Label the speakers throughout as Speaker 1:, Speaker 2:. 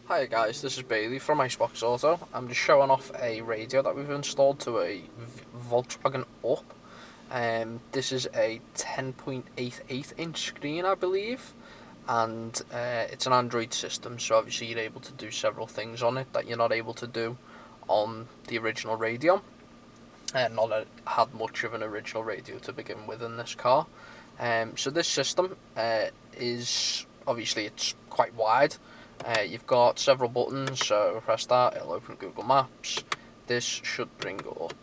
Speaker 1: Hi guys, this is Bailey from Iceboxauto. I'm just showing off a radio that we've installed to a Volkswagen Up. This is a 10.88 inch screen, I believe, and it's an Android system, so obviously you're able to do several things on it that you're not able to do on the original radio. Not that it had much of an original radio to begin with in this car. So this system is obviously it's quite wide. You've got several buttons, so press that, it'll open Google Maps. This should bring up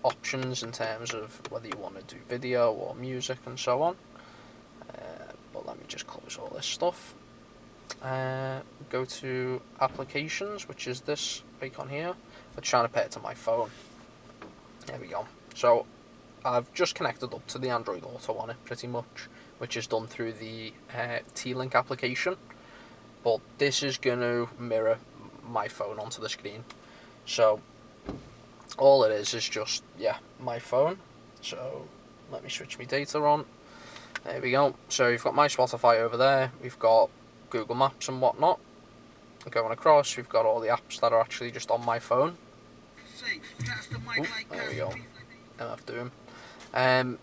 Speaker 1: options in terms of whether you want to do video or music and so on. But let me just close all this stuff. Go to applications, which is this icon here. I'm trying to pair it to my phone. There we go. So I've just connected up to the Android Auto on it pretty much, which is done through the T-Link application. But this is going to mirror my phone onto the screen. So all it is just, my phone. So let me switch my data on. There we go. So you've got my Spotify over there. We've got Google Maps and whatnot. Going across, we've got all the apps that are actually just on my phone. Ooh, there we go. MF Doom.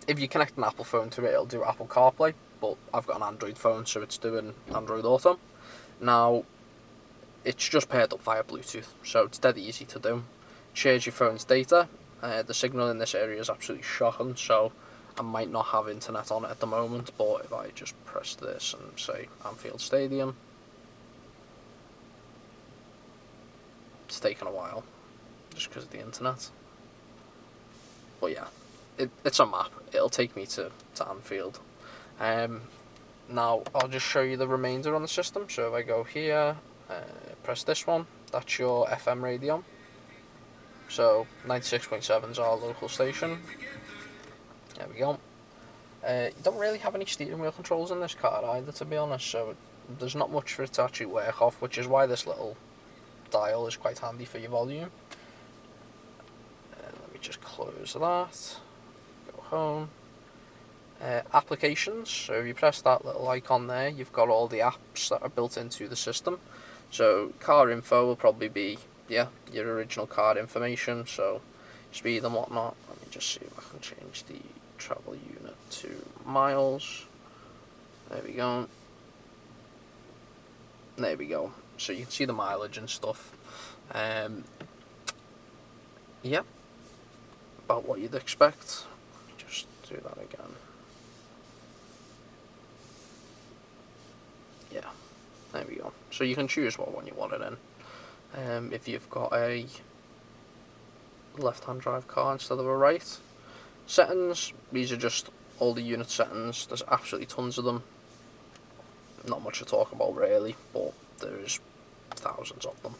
Speaker 1: If you connect an Apple phone to it, it'll do Apple CarPlay, but I've got an Android phone, so it's doing Android Auto. Now, it's just paired up via Bluetooth, so it's dead easy to do. Shares your phone's data. The signal in this area is absolutely shocking, so I might not have internet on it at the moment, but if I just press this and say Anfield Stadium, it's taken a while, just because of the internet. But yeah, it's a map. It'll take me to Anfield. Now, I'll just show you the remainder on the system. So if I go here, press this one, that's your FM radio. So 96.7 is our local station. There we go. You don't really have any steering wheel controls in this car either, to be honest, so there's not much for it to actually work off, which is why this little dial is quite handy for your volume. Let me just close that. Go home. Applications, so if you press that little icon there, you've got all the apps that are built into the system. So car info will probably be, your original car information, so speed and whatnot. Let me just see if I can change the travel unit to miles. There we go. There we go. So you can see the mileage and stuff. Yep. About what you'd expect. Let me just do that again. Yeah, there we go. So you can choose what one you want it in. If you've got a left-hand drive car instead of a right. Settings, these are just all the unit settings. There's absolutely tons of them. Not much to talk about really, but there's thousands of them.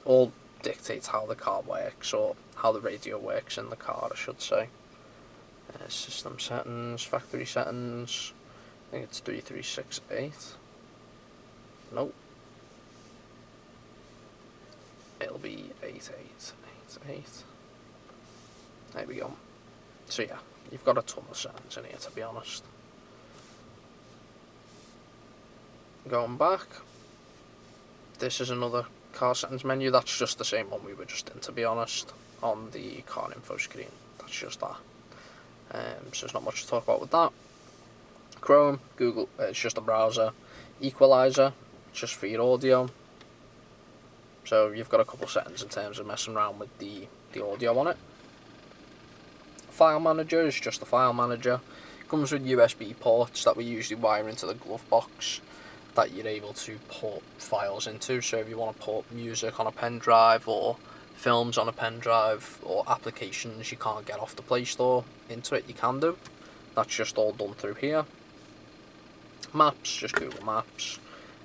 Speaker 1: All dictates how the car works, or how the radio works in the car, I should say. System settings, factory settings, I think it's 3368. Nope. It'll be 8888. There we go. So yeah, you've got a ton of settings in here, to be honest. Going back, this is another car settings menu. That's just the same one we were just in, to be honest, on the car info screen. That's just that. So there's not much to talk about with that. Chrome, Google, it's just a browser. Equalizer, just for your audio. So you've got a couple settings in terms of messing around with the audio on it. File manager is just a file manager. It comes with USB ports that we usually wire into the glove box that you're able to put files into. So if you want to put music on a pen drive, or films on a pen drive, or applications you can't get off the Play Store into it, you can do. That's just all done through here. Maps, just Google Maps.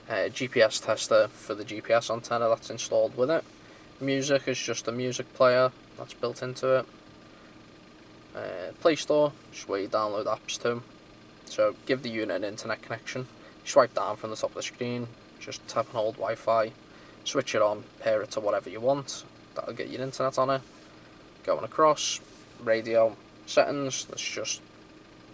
Speaker 1: GPS tester for the GPS antenna that's installed with it. Music is just a music player that's built into it. Play Store, just where you download apps to. So give the unit an internet connection. Swipe down from the top of the screen, just tap and hold Wi-Fi, switch it on, pair it to whatever you want. That'll get your internet on it. Going across, radio settings.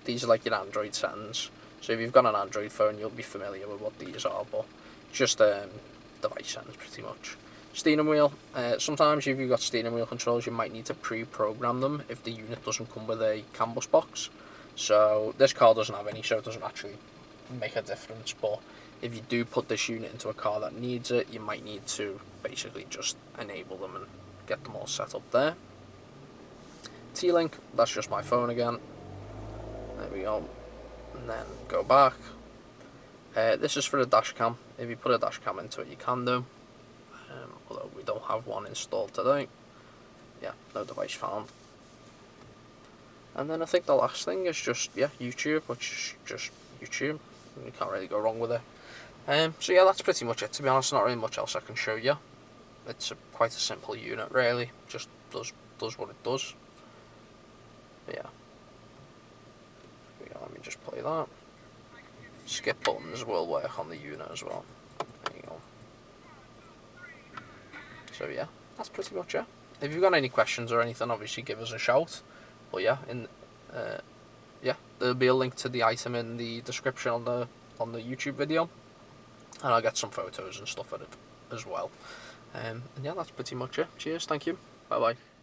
Speaker 1: These are like your Android settings. So if you've got an Android phone, you'll be familiar with what these are, but just device settings pretty much. Steering wheel, sometimes if you've got steering wheel controls you might need to pre-program them if the unit doesn't come with a CAN bus box. So this car doesn't have any, so it doesn't actually make a difference, but if you do put this unit into a car that needs it, you might need to basically just enable them and get them all set up there. T-Link, that's just my phone again. There we go. And then go back. This is for the dash cam. If you put a dash cam into it, you can do. Although we don't have one installed today. Yeah, no device found. And then I think the last thing is just, yeah, YouTube, which is just YouTube. You can't really go wrong with it. So yeah, that's pretty much it. To be honest, not really much else I can show you. It's quite a simple unit, really. Just does what it does. But yeah. Let me just play that. Skip buttons will work on the unit as well. There you go. So yeah, that's pretty much it. If you've got any questions or anything, obviously give us a shout. But yeah, yeah, there'll be a link to the item in the description on the YouTube video, and I'll get some photos and stuff of it as well. And yeah, that's pretty much it. Cheers, thank you, bye bye.